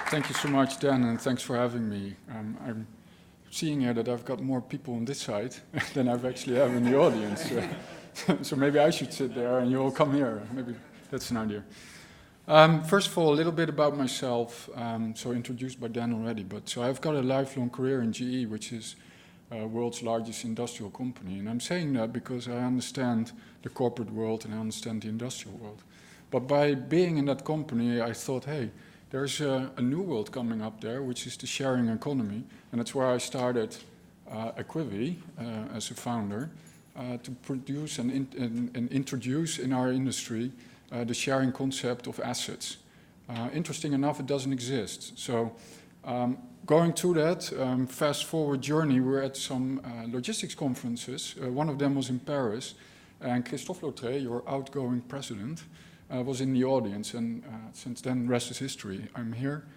Thank you so much, Dan, and thanks for having me. I'm seeing here that I've got more people on this side than I've actually have in the audience. So maybe I should sit there and you all come here. Maybe that's an idea. First of all, a little bit about myself. So introduced by Dan already, but so I've got a lifelong career in GE, which is world's largest industrial company. And I'm saying that because I understand the corporate world and I understand the industrial world. But by being in that company, I thought, hey, there's a new world coming up there, which is the sharing economy. And that's where I started Equivi as a founder to produce and introduce in our industry the sharing concept of assets. Interesting enough, it doesn't exist. So going through that fast forward journey, we're at some logistics conferences. One of them was in Paris, and Christophe Lautré, your outgoing president, was in the audience, and since then, rest is history. I'm here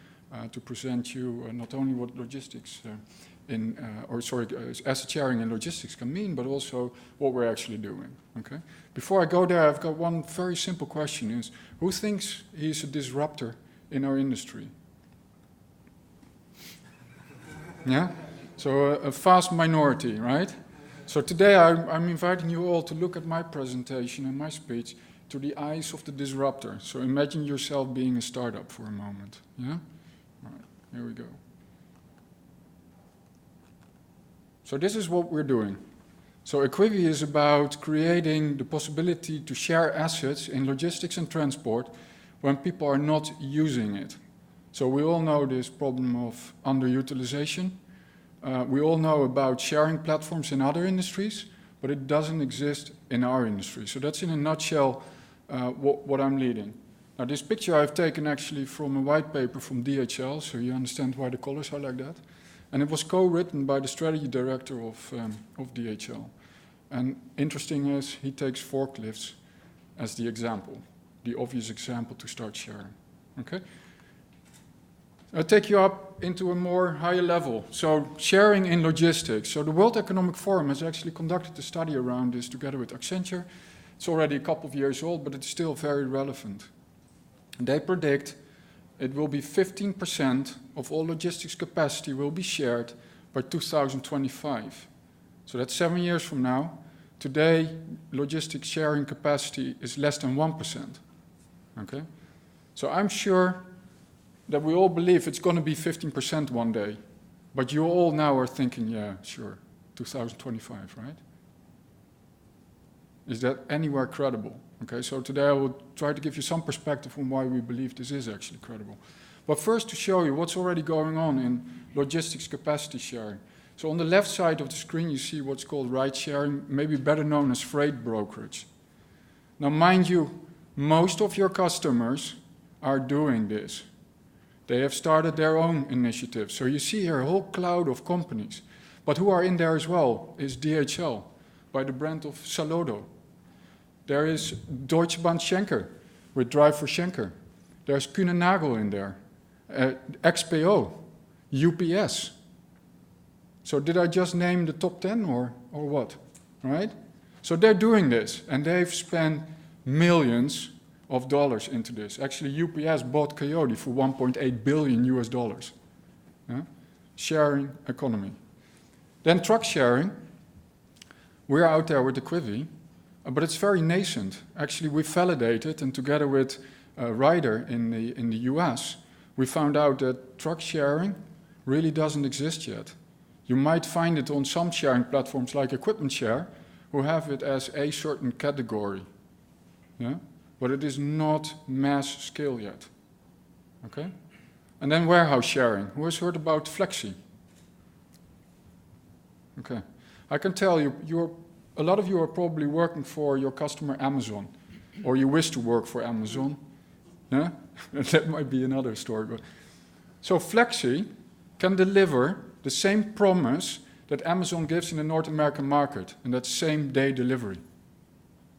to present you not only what logistics asset sharing and logistics can mean, but also what we're actually doing. Okay. Before I go there, I've got one very simple question: is who thinks he's a disruptor in our industry? Yeah. So a vast minority, right? So today I'm inviting you all to look at my presentation and my speech to the eyes of the disruptor. So imagine yourself being a startup for a moment. Yeah? All right, here we go. So this is what we're doing. So Equivi is about creating the possibility to share assets in logistics and transport when people are not using it. So we all know this problem of underutilization. We all know about sharing platforms in other industries, but it doesn't exist in our industry. So that's in a nutshell what I'm leading. Now this picture I've taken actually from a white paper from DHL, so you understand why the colors are like that. And it was co-written by the strategy director of DHL. And interesting is he takes forklifts as the example, the obvious example to start sharing. Okay? I'll take you up into a more higher level. So sharing in logistics. So the World Economic Forum has actually conducted a study around this together with Accenture. It's already a couple of years old, but it's still very relevant. And they predict it will be 15% of all logistics capacity will be shared by 2025. So that's 7 years from now. Today, logistics sharing capacity is less than 1%. Okay? So I'm sure that we all believe it's going to be 15% one day. But you all now are thinking, yeah, sure, 2025, right? Is that anywhere credible? Okay, so today I will try to give you some perspective on why we believe this is actually credible. But first to show you what's already going on in logistics capacity sharing. So on the left side of the screen you see what's called ride sharing, maybe better known as freight brokerage. Now mind you, most of your customers are doing this. They have started their own initiatives. So you see here a whole cloud of companies. But who are in there as well is DHL by the brand of Saludo. There is Deutsche Bahn Schenker with Drive for Schenker. There's Kuehne+Nagel in there, XPO, UPS. So did I just name the top 10 or what, right? So they're doing this, and they've spent millions of dollars into this. Actually, UPS bought Coyote for $1.8 billion US. Yeah? Sharing economy. Then truck sharing. We're out there with Equivi, but it's very nascent. Actually, we validated, and together with Ryder in the US, we found out that truck sharing really doesn't exist yet. You might find it on some sharing platforms like Equipment Share, who have it as a certain category. Yeah? But it is not mass scale yet. Okay? And then warehouse sharing. Who has heard about Flexi? Okay. I can tell you, a lot of you are probably working for your customer Amazon, or you wish to work for Amazon. Yeah? That might be another story. But so Flexi can deliver the same promise that Amazon gives in the North American market, and that's same-day delivery.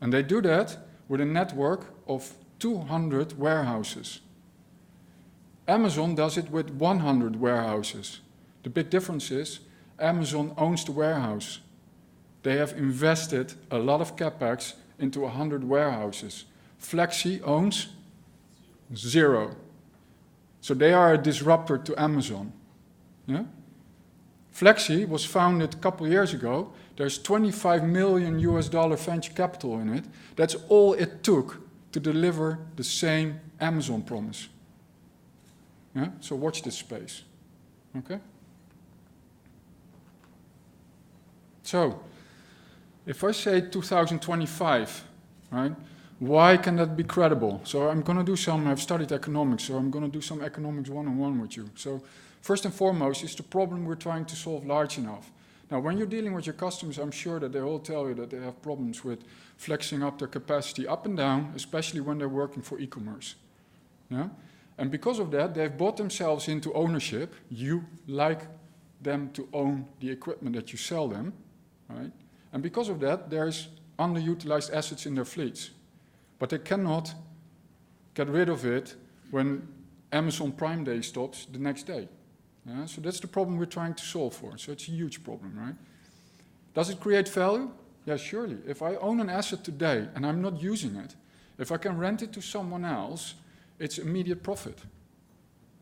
And they do that with a network of 200 warehouses. Amazon does it with 100 warehouses. The big difference is Amazon owns the warehouse. They have invested a lot of capex into 100 warehouses. Flexi owns 0. So they are a disruptor to Amazon. Yeah? Flexi was founded a couple of years ago. There's $25 million venture capital in it. That's all it took to deliver the same Amazon promise. Yeah? So watch this space. Okay? So, if I say 2025, right, why can that be credible? So I'm going to do I've studied economics, so I'm going to do some economics one-on-one with you. So first and foremost, is the problem we're trying to solve large enough? Now, when you're dealing with your customers, I'm sure that they all tell you that they have problems with flexing up their capacity up and down, especially when they're working for e-commerce. Yeah? And because of that, they've bought themselves into ownership. You like them to own the equipment that you sell them, right? And because of that, there's underutilized assets in their fleets. But they cannot get rid of it when Amazon Prime Day stops the next day. Yeah? So that's the problem we're trying to solve for. So it's a huge problem, right? Does it create value? Yeah, surely. If I own an asset today and I'm not using it, if I can rent it to someone else, it's immediate profit.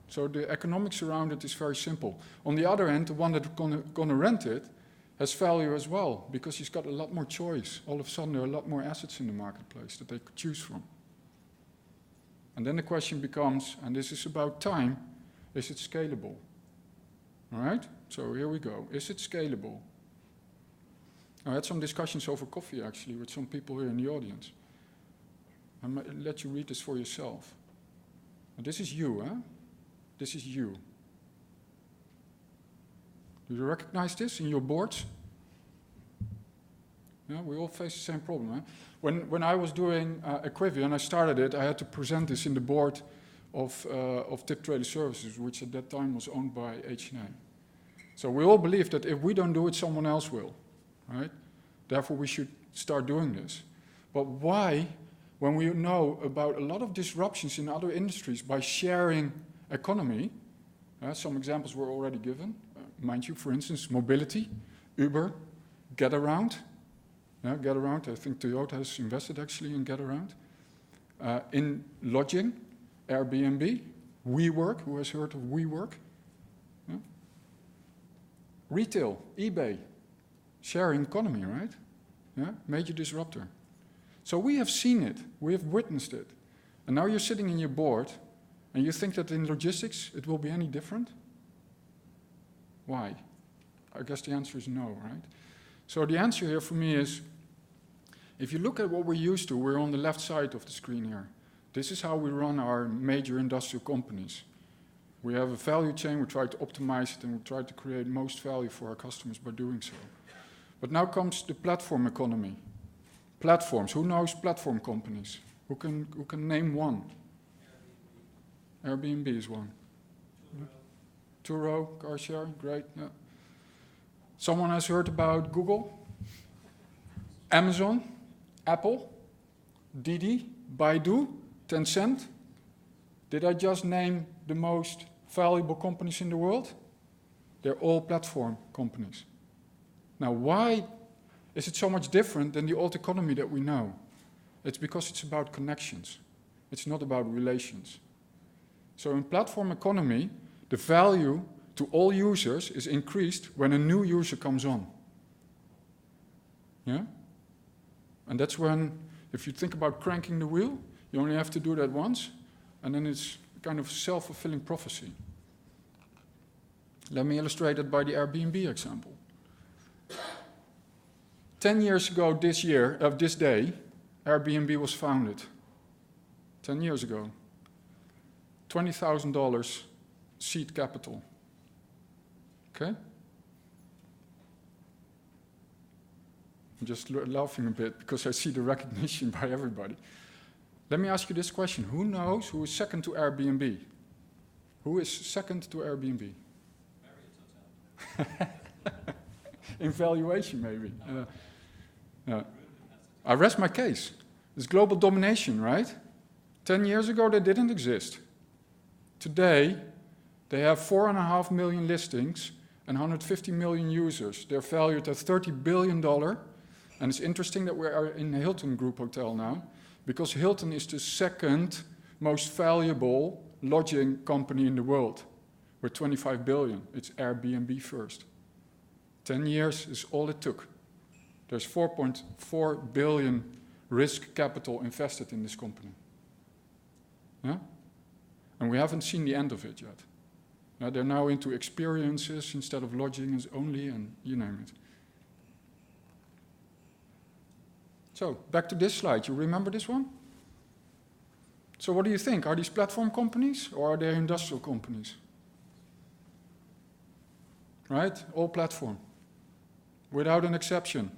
So the economics around it is very simple. On the other hand, the one that's gonna rent it has value as well, because he's got a lot more choice. All of a sudden, there are a lot more assets in the marketplace that they could choose from. And then the question becomes, and this is about time, is it scalable? All right? So here we go. Is it scalable? I had some discussions over coffee, actually, with some people here in the audience. I might let you read this for yourself. And this is you, huh? This is you. Do you recognize this in your boards? Yeah, we all face the same problem. Huh? When I was doing Equivia and I started it, I had to present this in the board of Tip Trader Services, which at that time was owned by H&M. So we all believe that if we don't do it, someone else will, right? Therefore, we should start doing this. But why, when we know about a lot of disruptions in other industries by sharing economy, some examples were already given. Mind you, for instance, mobility, Uber, Getaround. Yeah, Getaround, I think Toyota has invested actually in Getaround. In lodging, Airbnb, WeWork, who has heard of WeWork? Yeah. Retail, eBay, sharing economy, right? Yeah, major disruptor. So we have seen it, we have witnessed it. And now you're sitting in your board, and you think that in logistics it will be any different? Why? I guess the answer is no, right? So the answer here for me is, if you look at what we're used to, we're on the left side of the screen here. This is how we run our major industrial companies. We have a value chain, we try to optimize it, and we try to create most value for our customers by doing so. But now comes the platform economy. Platforms, who knows platform companies? Who can name one? Airbnb is one. Turo, car sharing, great. Yeah. Someone has heard about Google, Amazon, Apple, Didi, Baidu, Tencent. Did I just name the most valuable companies in the world? They're all platform companies. Now, why is it so much different than the old economy that we know? It's because it's about connections. It's not about relations. So in platform economy, the value to all users is increased when a new user comes on. Yeah? And that's when, if you think about cranking the wheel, you only have to do that once, and then it's kind of self-fulfilling prophecy. Let me illustrate it by the Airbnb example. 10 years ago this day, Airbnb was founded. 10 years ago. $20,000 seed capital. Okay? I'm just laughing a bit because I see the recognition by everybody. Let me ask you this question. Who knows who is second to Airbnb? Who is second to Airbnb? In valuation, maybe. I rest my case. It's global domination, right? 10 years ago, they didn't exist. Today, they have 4.5 million listings and 150 million users. They're valued at $30 billion. And it's interesting that we are in the Hilton Group hotel now, because Hilton is the second most valuable lodging company in the world with 25 billion. It's Airbnb first. 10 years is all it took. There's 4.4 billion risk capital invested in this company. Yeah? And we haven't seen the end of it yet. They're now into experiences instead of lodging as only, and you name it. So, back to this slide. You remember this one? So what do you think? Are these platform companies or are they industrial companies? Right? All platform. Without an exception.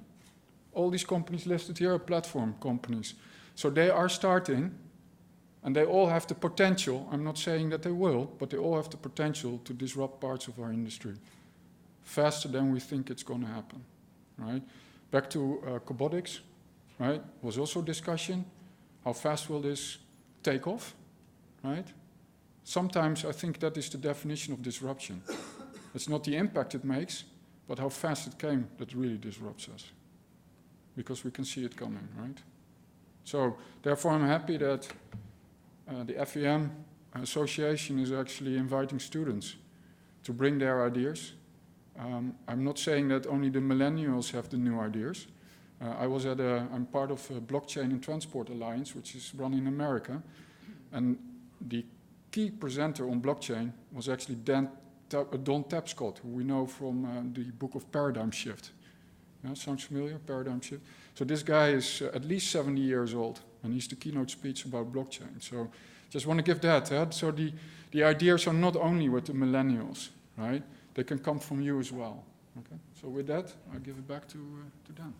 All these companies listed here are platform companies. So they are starting, and they all have the potential, I'm not saying that they will, but they all have the potential to disrupt parts of our industry faster than we think it's going to happen. Right? Back to cobotics, right? Was also discussion. How fast will this take off? Right? Sometimes I think that is the definition of disruption. It's not the impact it makes, but how fast it came that really disrupts us. Because we can see it coming, right? So, therefore I'm happy that the FEM Association is actually inviting students to bring their ideas. I'm not saying that only the millennials have the new ideas. I'm part of a Blockchain and Transport Alliance, which is run in America. And the key presenter on blockchain was actually Don Tapscott, who we know from the book of Paradigm Shift. Yeah, sounds familiar, Paradigm Shift? So this guy is at least 70 years old, and he's the keynote speech about blockchain. So just want to give that. So the ideas are not only with the millennials, right? They can come from you as well. Okay. So with that, I'll give it back to Dan.